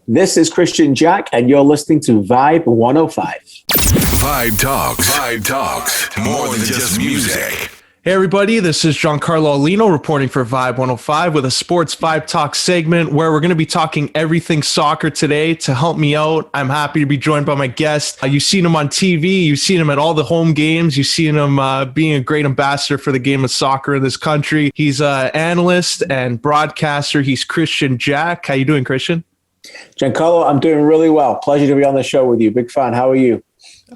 This is Kristian Jack, and you're listening to Vibe 105. Vibe Talks. Vibe Talks. More than just music. Hey everybody, this is Giancarlo Aulino reporting for Vibe 105 with a Sports VIBEtalks segment where we're going to be talking everything soccer today. To help me out, I'm happy to be joined by my guest. You've seen him on TV, you've seen him at all the home games, you've seen him being a great ambassador for the game of soccer in this country. He's an analyst and broadcaster. He's Kristian Jack. How you doing, Kristian? Giancarlo, I'm doing really well. Pleasure to be on the show with you. Big fan. How are you?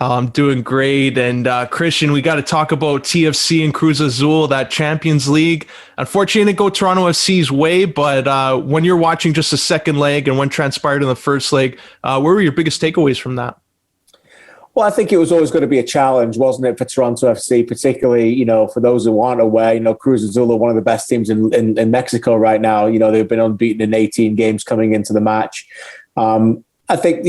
I'm doing great. And Kristian, we got to talk about TFC and Cruz Azul, that Champions League. Unfortunately, it didn't go Toronto FC's way, but when you're watching just the second leg and what transpired in the first leg, what were your biggest takeaways from that? Well, I think it was always going to be a challenge, wasn't it, for Toronto FC, particularly, for those who aren't aware, Cruz Azul are one of the best teams in Mexico right now. They've been unbeaten in 18 games coming into the match. I think,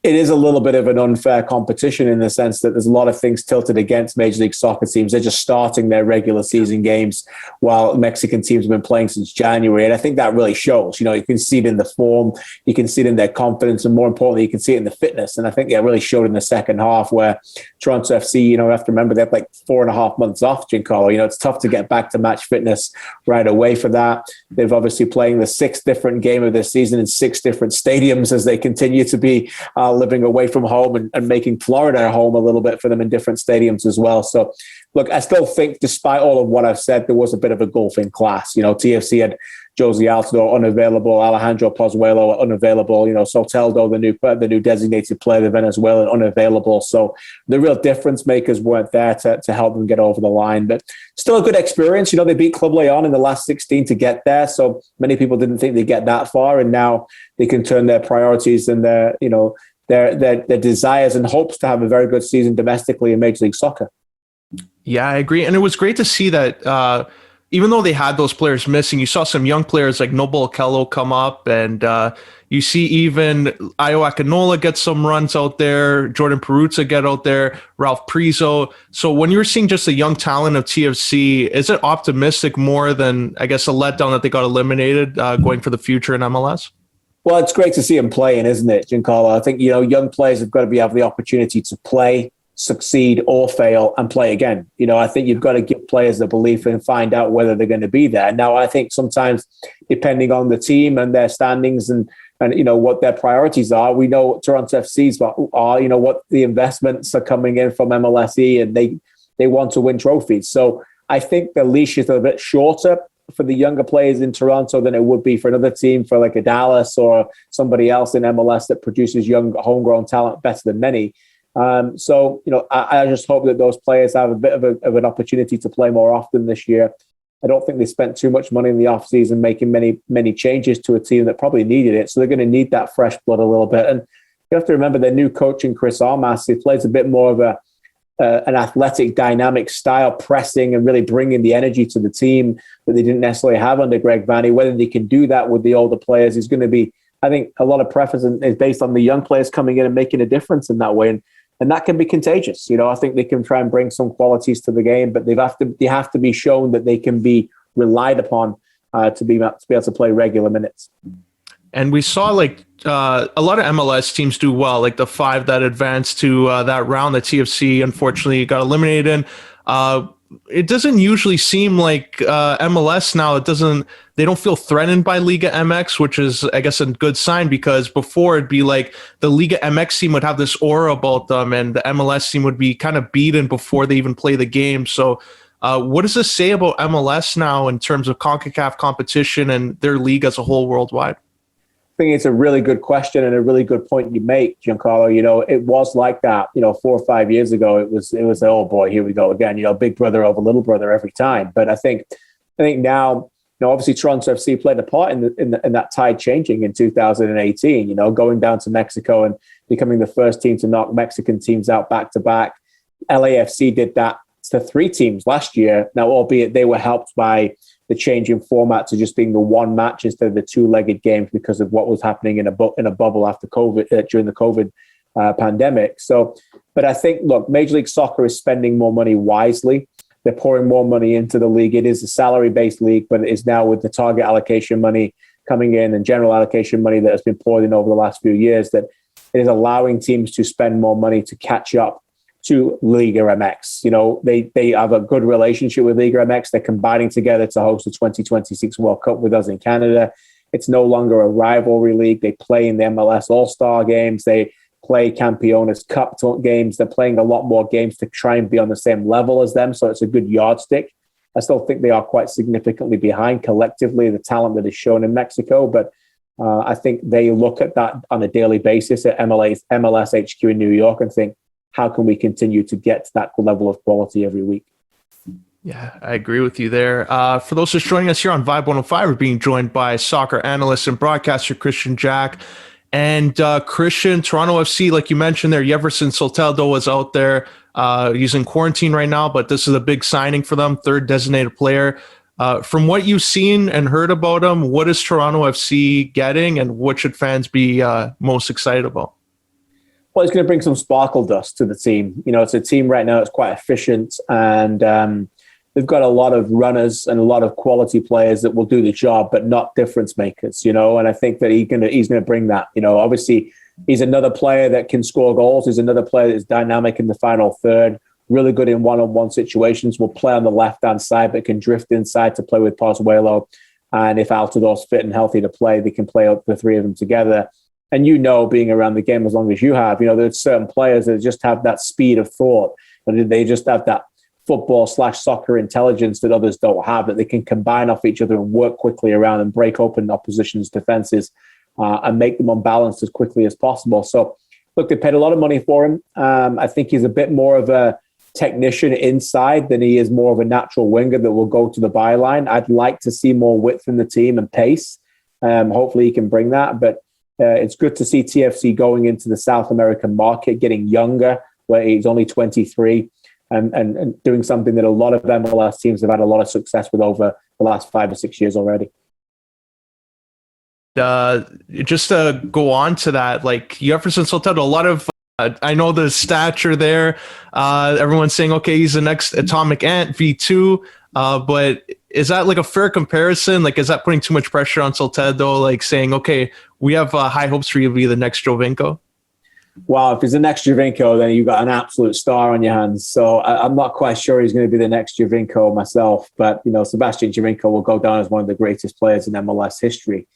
it is a little bit of an unfair competition in the sense that there's a lot of things tilted against Major League Soccer teams. They're just starting their regular season games while Mexican teams have been playing since January. And I think that really shows. You can see it in the form, you can see it in their confidence, and more importantly, you can see it in the fitness. And I think that really showed in the second half where Toronto FC, you have to remember, they have like 4.5 months off, Giancarlo. It's tough to get back to match fitness right away for that. They've obviously playing the 6th different game of this season in 6 different stadiums as they continue to be living away from home and making Florida a home a little bit for them in different stadiums as well. So, look, I still think despite all of what I've said, there was a bit of a gulf in class. TFC had Josie Altidore unavailable, Alejandro Pozuelo unavailable, Soteldo, the new designated player, the Venezuelan, unavailable. So the real difference makers weren't there to help them get over the line. But still a good experience. They beat Club Leon in the last 16 to get there. So many people didn't think they'd get that far. And now they can turn their priorities and their desires and hopes to have a very good season domestically in Major League Soccer. Yeah, I agree. And it was great to see that even though they had those players missing, you saw some young players like Noble Okello come up, and you see even Ayo Akinola get some runs out there, Jordan Perruzza get out there, Ralph Priso. So when you're seeing just the young talent of TFC, is it optimistic more than, I guess, a letdown that they got eliminated going for the future in MLS? Well, it's great to see them playing, isn't it, Giancarlo? I think, young players have got to have the opportunity to play, succeed or fail and play again. I think you've got to give players the belief and find out whether they're going to be there. Now, I think sometimes depending on the team and their standings and what their priorities are, we know what Toronto FC's are, what the investments are coming in from MLSE, and they want to win trophies. So I think the leash is a bit shorter for the younger players in Toronto than it would be for another team, for like a Dallas or somebody else in MLS that produces young homegrown talent better than many. So I just hope that those players have a bit of an opportunity to play more often this year. I don't think they spent too much money in the offseason making many changes to a team that probably needed it. So they're going to need that fresh blood a little bit. And you have to remember their new coach in Chris Armas, he plays a bit more of an athletic, dynamic style, pressing and really bringing the energy to the team that they didn't necessarily have under Greg Vanney. Whether they can do that with the older players is going to be, I think, a lot of preference is based on the young players coming in and making a difference in that way. And that can be contagious. I think they can try and bring some qualities to the game, but they have to be shown that they can be relied upon to be able to play regular minutes. And we saw a lot of MLS teams do well, like the 5 that advanced to that round that TFC unfortunately got eliminated in. It doesn't usually seem like MLS now, they don't feel threatened by Liga MX, which is, I guess, a good sign, because before it'd be like the Liga MX team would have this aura about them and the MLS team would be kind of beaten before they even play the game. So what does this say about MLS now in terms of CONCACAF competition and their league as a whole worldwide? I think it's a really good question and a really good point you make, Giancarlo. It was like that, 4 or 5 years ago. It was, oh boy, here we go again. Big brother over little brother every time. But I think now, obviously Toronto FC played a part in that tide changing in 2018. Going down to Mexico and becoming the first team to knock Mexican teams out back to back. LAFC did that to 3 teams last year. Now, albeit they were helped by the change in format to just being the one match instead of the 2-legged games because of what was happening in a bubble after COVID, during the COVID pandemic. So, but I think, look, Major League Soccer is spending more money wisely. They're pouring more money into the league. It is a salary-based league, but it is now with the target allocation money coming in and general allocation money that has been poured in over the last few years, that it is allowing teams to spend more money to catch up to Liga MX. They have a good relationship with Liga MX. They're combining together to host the 2026 World Cup with us in Canada. It's no longer a rivalry league. They play in the MLS All-Star games. They play Campeones Cup games. They're playing a lot more games to try and be on the same level as them. So it's a good yardstick. I still think they are quite significantly behind collectively the talent that is shown in Mexico. But I think they look at that on a daily basis at MLS HQ in New York and think, how can we continue to get to that level of quality every week? Yeah, I agree with you there. For those just joining us here on Vibe 105, we're being joined by soccer analyst and broadcaster Kristian Jack. And Kristian, Toronto FC, like you mentioned there, Yeferson Soteldo was out there. He's in quarantine right now, but this is a big signing for them, third designated player. From what you've seen and heard about him, what is Toronto FC getting, and what should fans be most excited about? Well, it's going to bring some sparkle dust to the team. It's a team right now that's quite efficient, and they've got a lot of runners and a lot of quality players that will do the job, but not difference makers, And I think that he's going to bring that. Obviously, he's another player that can score goals. He's another player that's dynamic in the final third, really good in one-on-one situations, will play on the left-hand side, but can drift inside to play with Pozuelo. And if Altidor's fit and healthy to play, they can play the three of them together. And being around the game as long as you have, there's certain players that just have that speed of thought, and they just have that football/soccer intelligence that others don't have, that they can combine off each other and work quickly around and break open opposition's defenses and make them unbalanced as quickly as possible. So, look, they paid a lot of money for him. I think he's a bit more of a technician inside than he is more of a natural winger that will go to the byline. I'd like to see more width in the team and pace. Hopefully he can bring that, but it's good to see TFC going into the South American market, getting younger, where he's only 23, and doing something that a lot of MLS teams have had a lot of success with over the last 5 or 6 years already. Just to go on to that, like Yeferson Soteldo, a lot of I know the stature there. Everyone's saying, okay, he's the next Atomic Ant V2, but is that like a fair comparison? Like, is that putting too much pressure on Soteldo? Like saying, okay, we have high hopes for you to be the next Jovinko? Well, if he's the next Jovinko, then you've got an absolute star on your hands. So I'm not quite sure he's going to be the next Jovinko myself, but Sebastian Jovinko will go down as one of the greatest players in MLS history.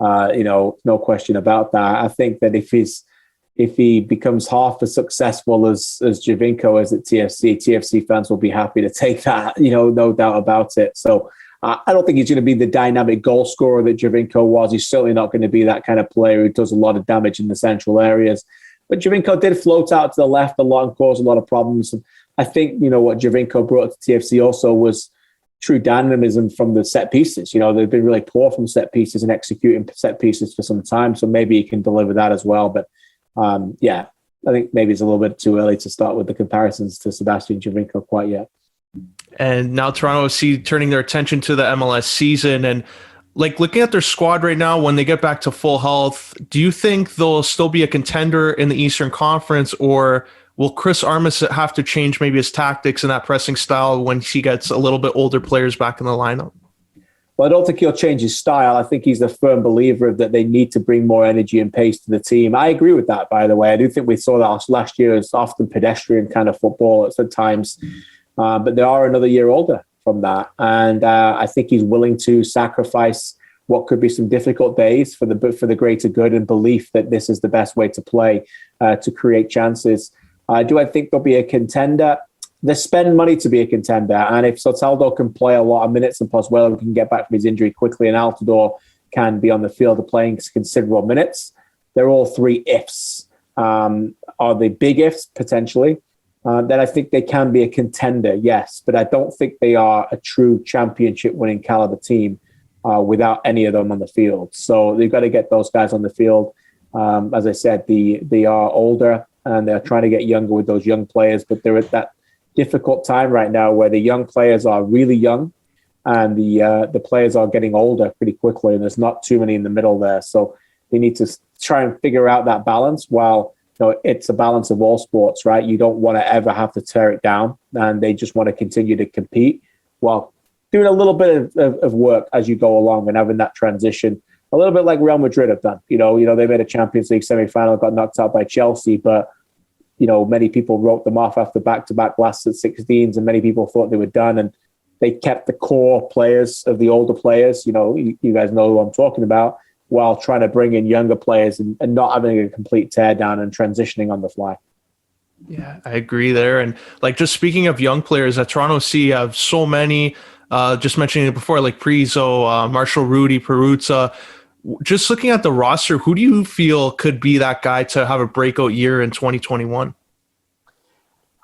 No question about that. I think that if he becomes half as successful as Jovinko is at TFC fans will be happy to take that, no doubt about it. So I don't think he's going to be the dynamic goal scorer that Jovinko was. He's certainly not going to be that kind of player who does a lot of damage in the central areas. But Jovinko did float out to the left a lot and cause a lot of problems. And I think, what Jovinko brought to TFC also was true dynamism from the set pieces. They've been really poor from set pieces and executing set pieces for some time. So maybe he can deliver that as well. But I think maybe it's a little bit too early to start with the comparisons to Sebastian Jovinko quite yet. And now Toronto FC turning their attention to the MLS season, and like looking at their squad right now, when they get back to full health, do you think they'll still be a contender in the Eastern Conference, or will Chris Armas have to change maybe his tactics and that pressing style when he gets a little bit older players back in the lineup? Well, I don't think he'll change his style. I think he's a firm believer that they need to bring more energy and pace to the team. I agree with that, by the way. I do think we saw that last year as often pedestrian kind of football at times. But they are another year older from that. And I think he's willing to sacrifice what could be some difficult days for the greater good and belief that this is the best way to play to create chances. Do I think they'll be a contender? They spend money to be a contender. And if Soteldo can play a lot of minutes and Pozuelo can get back from his injury quickly and Altidore can be on the field of playing considerable minutes, they're all three ifs. Are they big ifs? Potentially. Then I think they can be a contender, yes. But I don't think they are a true championship-winning caliber team without any of them on the field. So they've got to get those guys on the field. As I said, they are older and they're trying to get younger with those young players, but they're at that difficult time right now where the young players are really young and the players are getting older pretty quickly, and there's not too many in the middle there. So they need to try and figure out that balance while it's a balance of all sports, right? You don't want to ever have to tear it down, and they just want to continue to compete while doing a little bit of work as you go along and having that transition a little bit like Real Madrid have done. They made a Champions League semi-final, got knocked out by Chelsea, but many people wrote them off after back-to-back last at 16s, and many people thought they were done. And they kept the core players of the older players. You guys know who I'm talking about, while trying to bring in younger players and not having a complete teardown and transitioning on the fly. Yeah, I agree there. And like, just speaking of young players at Toronto FC, have so many, just mentioning it before, like Priso, Marshall Rudy, Peruzza. Just looking at the roster, who do you feel could be that guy to have a breakout year in 2021?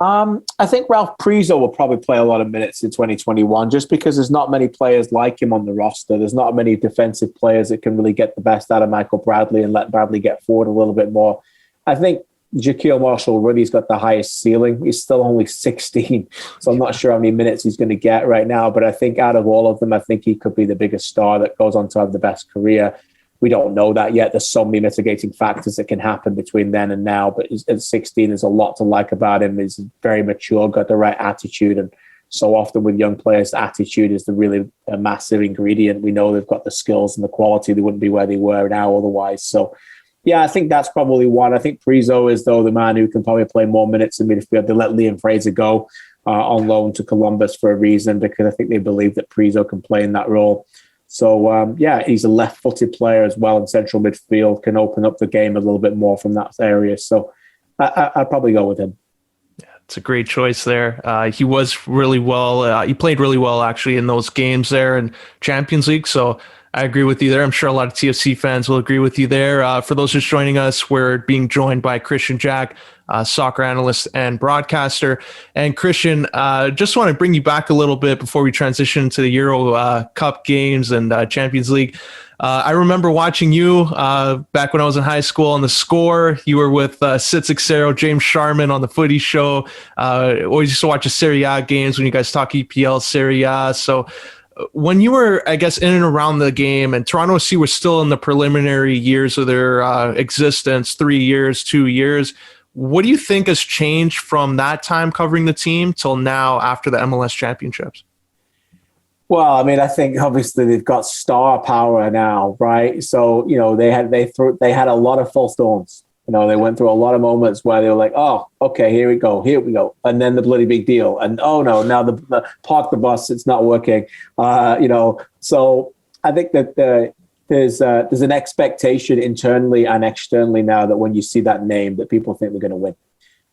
I think Ralph Priso will probably play a lot of minutes in 2021, just because there's not many players like him on the roster. There's not many defensive players that can really get the best out of Michael Bradley and let Bradley get forward a little bit more. I think Jaquil Marshall-Rudy's got the highest ceiling. He's still only 16, so I'm not sure how many minutes he's going to get right now. But I think out of all of them, I think he could be the biggest star that goes on to have the best career. We don't know that yet. There's so many mitigating factors that can happen between then and now. But at 16, there's a lot to like about him. He's very mature, got the right attitude. And so often with young players, attitude is the really a massive ingredient. We know they've got the skills and the quality. They wouldn't be where they were now otherwise. So, yeah, I think that's probably one. I think Priso is, though, the man who can probably play more minutes in midfield. They let Liam Fraser go on loan to Columbus for a reason, because I think they believe that Priso can play in that role. So, he's a left-footed player as well in central midfield, can open up the game a little bit more from that area. So I'd probably go with him. Yeah, it's a great choice there. He was really well. He played really well, actually, in those games there in Champions League. So I agree with you there. I'm sure a lot of TFC fans will agree with you there. For those just joining us, we're being joined by Kristian Jack, soccer analyst and broadcaster. And Kristian, just want to bring you back a little bit before we transition to the Euro Cup games and Champions League. I remember watching you back when I was in high school on The Score. You were with Sid Cixero, James Sharman on the Footy Show. Always used to watch the Serie A games when you guys talk EPL, Serie A. So when you were, I guess, in and around the game, and Toronto FC was still in the preliminary years of their existence, 3 years, 2 years, what do you think has changed from that time covering the team till now after the MLS championships? Well, I mean, I think obviously they've got star power now, right? So, they had a lot of false dawns. They went through a lot of moments where they were like, oh, okay, here we go. And then the bloody big deal. And, oh, no, now the park the bus, it's not working. So I think that there's an expectation internally and externally now that when you see that name, that people think they're going to win.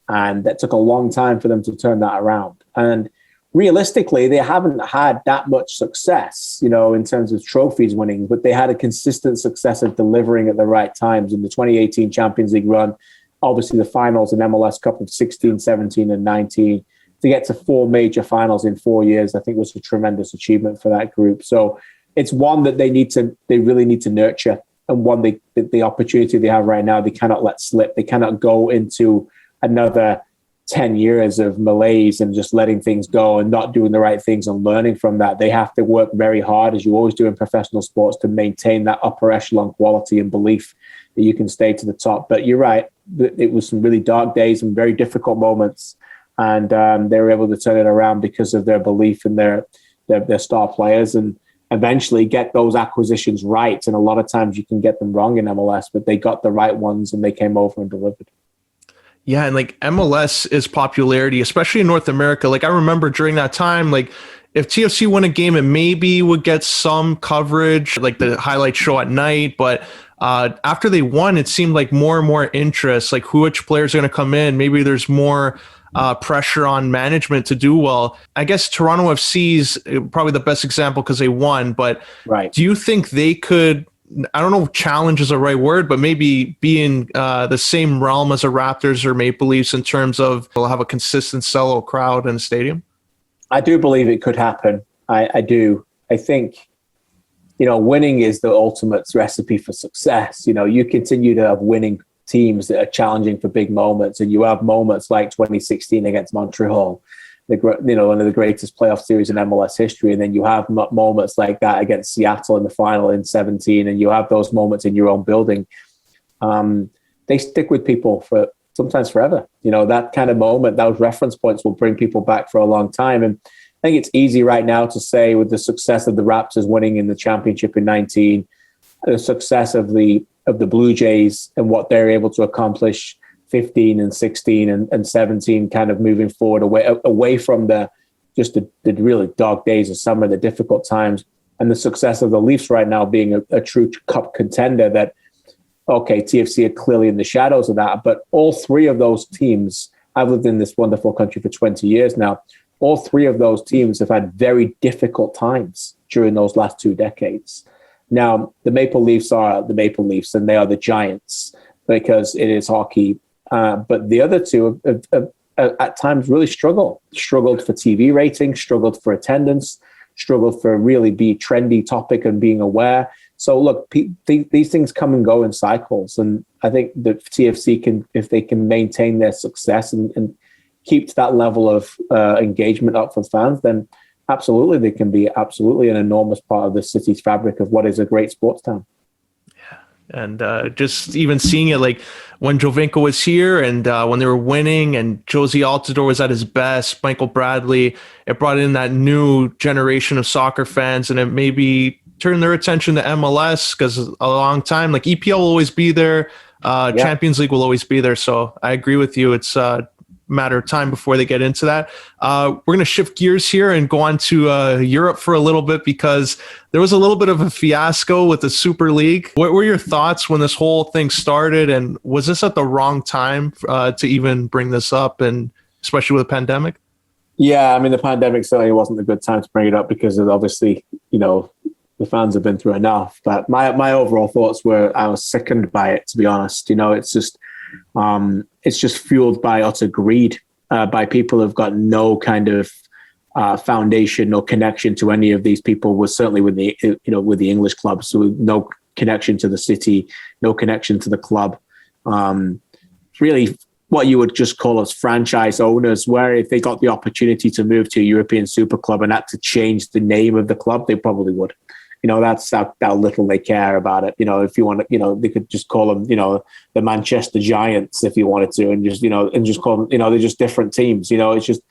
And that took a long time for them to turn that around. And realistically, they haven't had that much success, in terms of trophies winning, but they had a consistent success of delivering at the right times. In the 2018 Champions League run, obviously the finals in MLS Cup of 16, 17, and 19, to get to 4 major finals in 4 years, I think was a tremendous achievement for that group. So it's one that they really need to nurture, and one the opportunity they have right now, they cannot let slip. They cannot go into another 10 years of malaise and just letting things go and not doing the right things and learning from that. They have to work very hard, as you always do in professional sports, to maintain that upper echelon quality and belief that you can stay to the top. But you're right, it was some really dark days and very difficult moments, and they were able to turn it around because of their belief in their star players, and eventually get those acquisitions right. And a lot of times you can get them wrong in MLS, but they got the right ones and they came over and delivered. Yeah, and like MLS is popularity, especially in North America. Like I remember during that time, like if TFC won a game, it maybe would get some coverage, like the highlight show at night. But after they won, it seemed like more and more interest, like which players are going to come in. Maybe there's more pressure on management to do well. I guess Toronto FC's probably the best example because they won. But right. Do you think they could, I don't know if challenge is the right word, but maybe be in the same realm as the Raptors or Maple Leafs in terms of they'll have a consistent sellout crowd in the stadium? I do believe it could happen. I do. I think, winning is the ultimate recipe for success. You continue to have winning teams that are challenging for big moments, and you have moments like 2016 against Montreal, one of the greatest playoff series in MLS history. And then you have moments like that against Seattle in the final in 17, and you have those moments in your own building. They stick with people for sometimes forever. That kind of moment, those reference points will bring people back for a long time. And I think it's easy right now to say, with the success of the Raptors winning in the championship in 19, the success of the Blue Jays and what they're able to accomplish 15 and 16 and 17, kind of moving forward away from the really dark days of summer, the difficult times, and the success of the Leafs right now being a true cup contender. That, okay, TFC are clearly in the shadows of that, but all three of those teams, I've lived in this wonderful country for 20 years now, all three of those teams have had very difficult times during those last 2 decades. Now, the Maple Leafs are the Maple Leafs, and they are the Giants because it is hockey. But the other two have at times really struggled for TV ratings, struggled for attendance, struggled for really be trendy topic and being aware. So look, these things come and go in cycles. And I think that TFC can, if they can maintain their success and keep that level of engagement up for fans, then absolutely they can be absolutely an enormous part of the city's fabric of what is a great sports town. And just even seeing it, like when Jovinko was here and when they were winning and Josie Altidore was at his best, Michael Bradley, it brought in that new generation of soccer fans, and it maybe turned their attention to MLS because a long time, like EPL will always be there, Champions League will always be there. So I agree with you. It's matter of time before they get into that. We're going to shift gears here and go on to Europe for a little bit, because there was a little bit of a fiasco with the Super League. What were your thoughts when this whole thing started, and was this at the wrong time to even bring this up, and especially with the pandemic? Yeah, I mean, the pandemic certainly wasn't a good time to bring it up because of obviously, the fans have been through enough. But my overall thoughts were, I was sickened by it, to be honest. It's just fueled by utter greed, by people who've got no kind of foundation or connection to any of these people. Was certainly with the English clubs, so no connection to the city, no connection to the club. Really, what you would just call as franchise owners, where if they got the opportunity to move to a European super club and had to change the name of the club, they probably would. That's how little they care about it. If you want to, they could just call them, the Manchester Giants if you wanted to, and just call them, they're just different teams. It's just,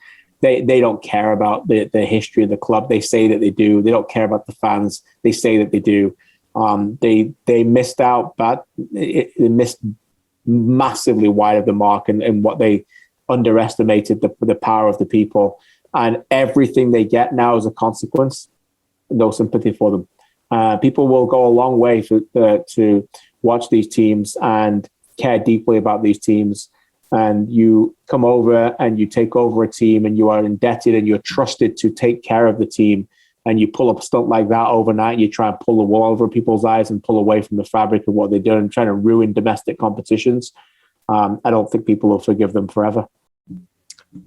they don't care about the history of the club. They say that they do. They don't care about the fans. They say that they do. They missed out, but they missed massively wide of the mark, and what they underestimated the power of the people, and everything they get now as a consequence. No sympathy for them. People will go a long way to watch these teams and care deeply about these teams. And you come over and you take over a team, and you are indebted and you're trusted to take care of the team. And you pull up a stunt like that overnight. You try and pull the wool over people's eyes and pull away from the fabric of what they're doing and trying to ruin domestic competitions. I don't think people will forgive them forever.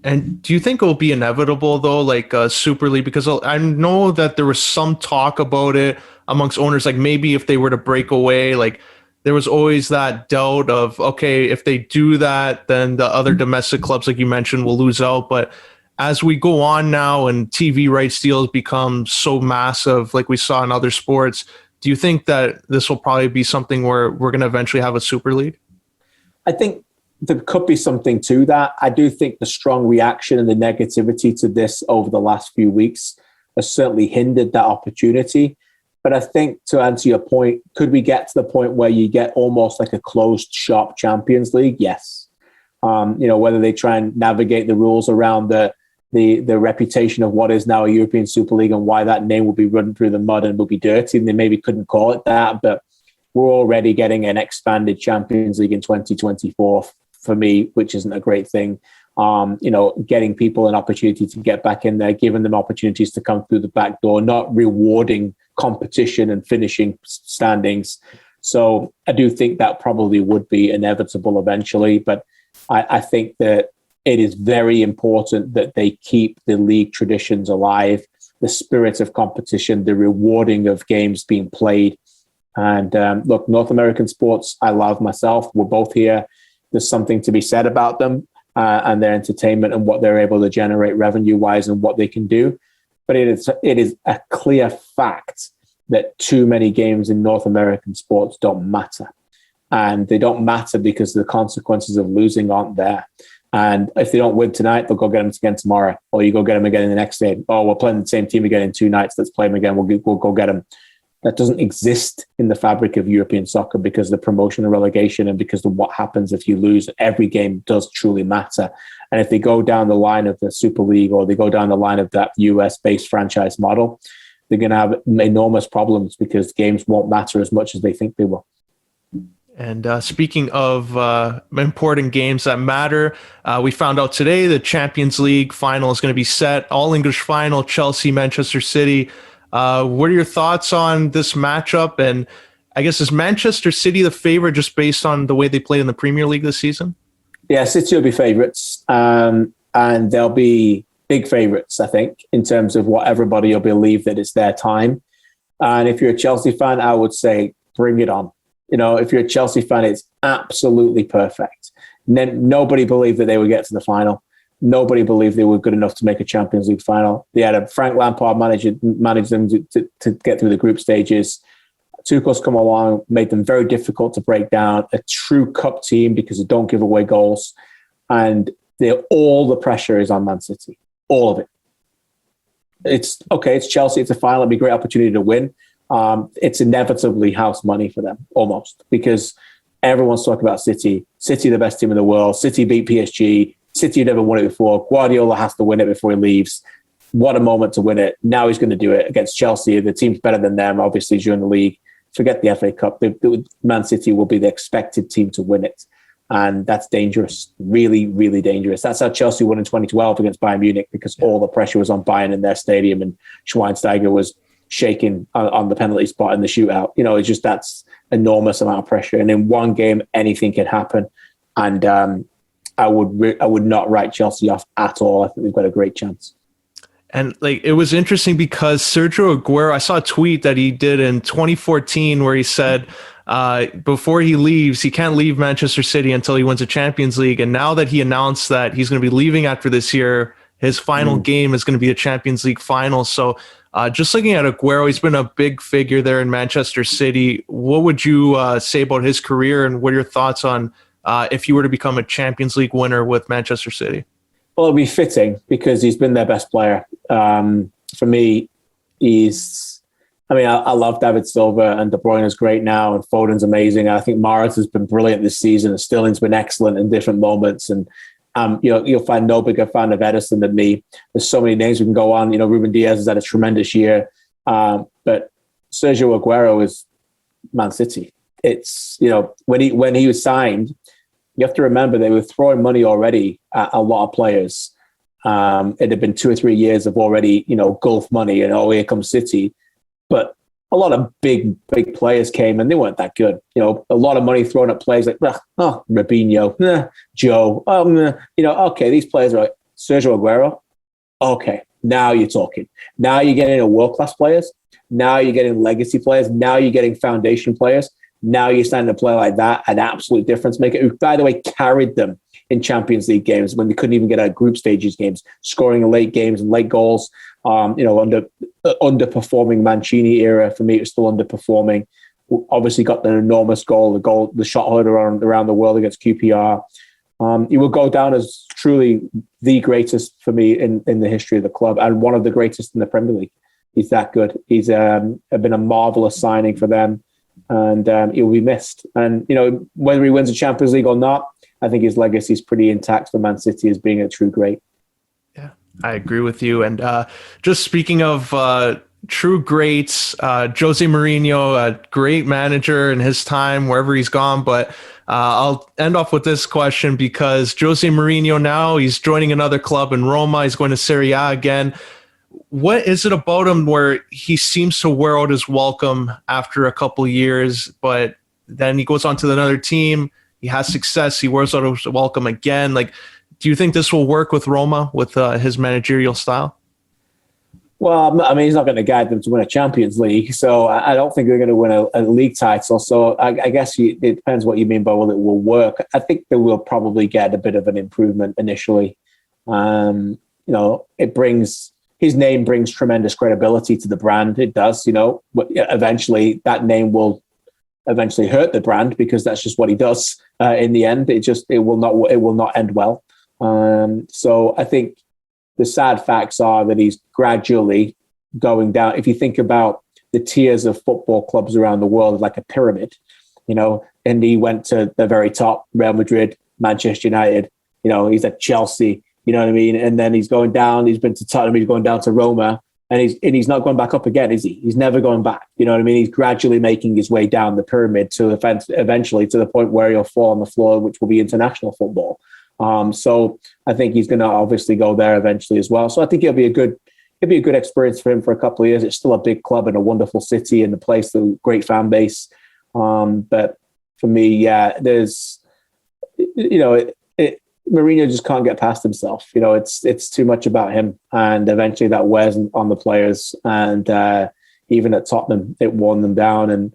And do you think it will be inevitable, though, like Super League? Because I know that there was some talk about it amongst owners, like maybe if they were to break away, like there was always that doubt of, okay, if they do that, then the other domestic clubs, like you mentioned, will lose out. But as we go on now and TV rights deals become so massive, like we saw in other sports, do you think that this will probably be something where we're going to eventually have a Super League? I think there could be something to that. I do think the strong reaction and the negativity to this over the last few weeks has certainly hindered that opportunity. But I think, to answer your point, could we get to the point where you get almost like a closed shop Champions League? Yes. Whether they try and navigate the rules around the reputation of what is now a European Super League and why that name will be run through the mud and will be dirty, and they maybe couldn't call it that. But we're already getting an expanded Champions League in 2024 for me, which isn't a great thing. Getting people an opportunity to get back in there, giving them opportunities to come through the back door, not rewarding competition and finishing standings. So I do think that probably would be inevitable eventually. But I think that it is very important that they keep the league traditions alive, the spirit of competition, the rewarding of games being played. And look, North American sports, I love myself. We're both here. There's something to be said about them and their entertainment and what they're able to generate revenue-wise and what they can do. But it is a clear fact that too many games in North American sports don't matter. And they don't matter because the consequences of losing aren't there. And if they don't win tonight, they'll go get them again tomorrow. Or you go get them again in the next day. Oh, we're playing the same team again in 2 nights. Let's play them again. We'll go get them. that doesn't exist in the fabric of European soccer because of the promotion and relegation and because of what happens if you lose. Every game does truly matter. And if they go down the line of the Super League or they go down the line of that US-based franchise model, they're going to have enormous problems because games won't matter as much as they think they will. And speaking of important games that matter, we found out today the Champions League final is going to be set. All English final, Chelsea, Manchester City. What are your thoughts on this matchup? And I guess, is Manchester City the favorite just based on the way they played in the Premier League this season? Yeah, City will be favourites. And they'll be big favourites, I think, in terms of what everybody will believe that it's their time. And if you're a Chelsea fan, I would say bring it on. If you're a Chelsea fan, it's absolutely perfect. Nobody believed that they would get to the final. Nobody believed they were good enough to make a Champions League final. They had a Frank Lampard managed them to get through the group stages. Tuchel's come along, made them very difficult to break down. A true cup team because they don't give away goals. And all the pressure is on Man City. All of it. It's okay, it's Chelsea, it's a final, it'd be a great opportunity to win. It's inevitably house money for them, almost, because everyone's talking about City. City, the best team in the world. City beat PSG. City never won it before. Guardiola has to win it before he leaves. What a moment to win it. Now he's going to do it against Chelsea. The team's better than them, obviously, during the league. Forget the FA Cup. Man City will be the expected team to win it. And that's dangerous. Really, really dangerous. That's how Chelsea won in 2012 against Bayern Munich, because all the pressure was on Bayern in their stadium and Schweinsteiger was shaking on the penalty spot in the shootout. It's just, that's enormous amount of pressure. And in one game, anything can happen. And I would not write Chelsea off at all. I think they've got a great chance. And it was interesting because Sergio Aguero, I saw a tweet that he did in 2014 where he said before he leaves, he can't leave Manchester City until he wins a Champions League. And now that he announced that he's going to be leaving after this year, his final game is going to be a Champions League final. So just looking at Aguero, he's been a big figure there in Manchester City. What would you say about his career, and what are your thoughts on if you were to become a Champions League winner with Manchester City? Well, it'd be fitting because he's been their best player. For me, I love David Silva, and De Bruyne is great now, and Foden's amazing. I think Mahrez has been brilliant this season, and Sterling's been excellent in different moments. And you'll find no bigger fan of Ederson than me. There's so many names we can go on. Ruben Diaz has had a tremendous year, but Sergio Aguero is Man City. It's when he was signed, you have to remember they were throwing money already at a lot of players. It had been 2 or 3 years of already Gulf money, and here comes City. But a lot of big players came and they weren't that good. A lot of money thrown at players like Robinho, Joe. Okay, these players are like Sergio Aguero. Okay, now you're talking. Now you're getting world-class players. Now you're getting legacy players. Now you're getting foundation players. Now you're starting to play like that, an absolute difference maker, who, by the way, carried them in Champions League games when they couldn't even get out of group stages games, scoring in late games and late goals. Underperforming Mancini era, for me, it was still underperforming. Obviously got an enormous goal, the shot heard around the world against QPR. He will go down as truly the greatest for me in the history of the club, and one of the greatest in the Premier League. He's that good. He's been a marvelous signing for them, and he'll be missed. And whether he wins the Champions League or not, I think his legacy is pretty intact for Man City as being a true great. Yeah, I agree with you. And just speaking of true greats, Jose Mourinho, a great manager in his time, wherever he's gone. But I'll end off with this question, because Jose Mourinho now, he's joining another club in Roma. He's going to Serie A again. What is it about him where he seems to wear out his welcome after a couple of years, but then he goes on to another team, he has success, he wears out his welcome again? Do you think this will work with Roma, with his managerial style? Well, he's not going to guide them to win a Champions League, so I don't think they're going to win a league title. So I guess it depends what you mean by will it will work. I think they will probably get a bit of an improvement initially. It brings... His name brings tremendous credibility to the brand. It does, but eventually that name will eventually hurt the brand, because that's just what he does. In the end, it will not end well. So I think the sad facts are that he's gradually going down. If you think about the tiers of football clubs around the world like a pyramid, and he went to the very top, Real Madrid, Manchester United, he's at Chelsea, you know what I mean? And then he's going down, he's been to Tottenham, he's going down to Roma, and he's not going back up again, is he? He's never going back. You know what I mean? He's gradually making his way down the pyramid to eventually to the point where he'll fall on the floor, which will be international football. So I think he's going to obviously go there eventually as well. So I think it'll be a good experience for him for a couple of years. It's still a big club and a wonderful city and a place, a great fan base. But for me, there's, Mourinho just can't get past himself. It's too much about him, and eventually that wears on the players. And even at Tottenham, it worn them down. And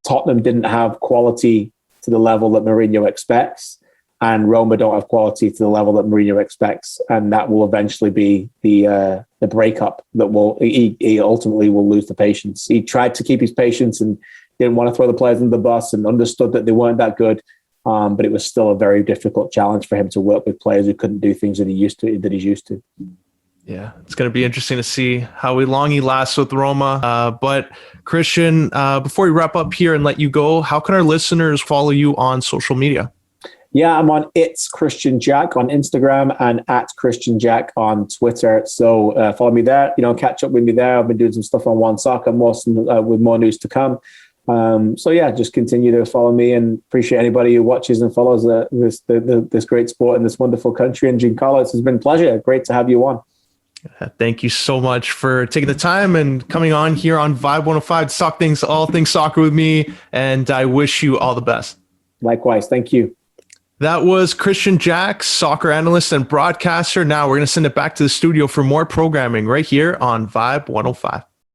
Tottenham didn't have quality to the level that Mourinho expects, and Roma don't have quality to the level that Mourinho expects. And that will eventually be the breakup that he ultimately will lose the patience. He tried to keep his patience and didn't want to throw the players under the bus, and understood that they weren't that good. But it was still a very difficult challenge for him to work with players who couldn't do things that he's used to. Yeah, it's going to be interesting to see how long he lasts with Roma. But Kristian, before we wrap up here and let you go, how can our listeners follow you on social media? Yeah, I'm on It's Kristian Jack on Instagram and at Kristian Jack on Twitter. So follow me there. Catch up with me there. I've been doing some stuff on One Soccer, with more news to come. Just continue to follow me, and appreciate anybody who watches and follows this great sport in this wonderful country. And Giancarlo, it's been a pleasure. Great to have you on. Thank you so much for taking the time and coming on here on Vibe 105 to talk all things soccer with me. And I wish you all the best. Likewise. Thank you. That was Kristian Jack, soccer analyst and broadcaster. Now we're going to send it back to the studio for more programming right here on Vibe 105.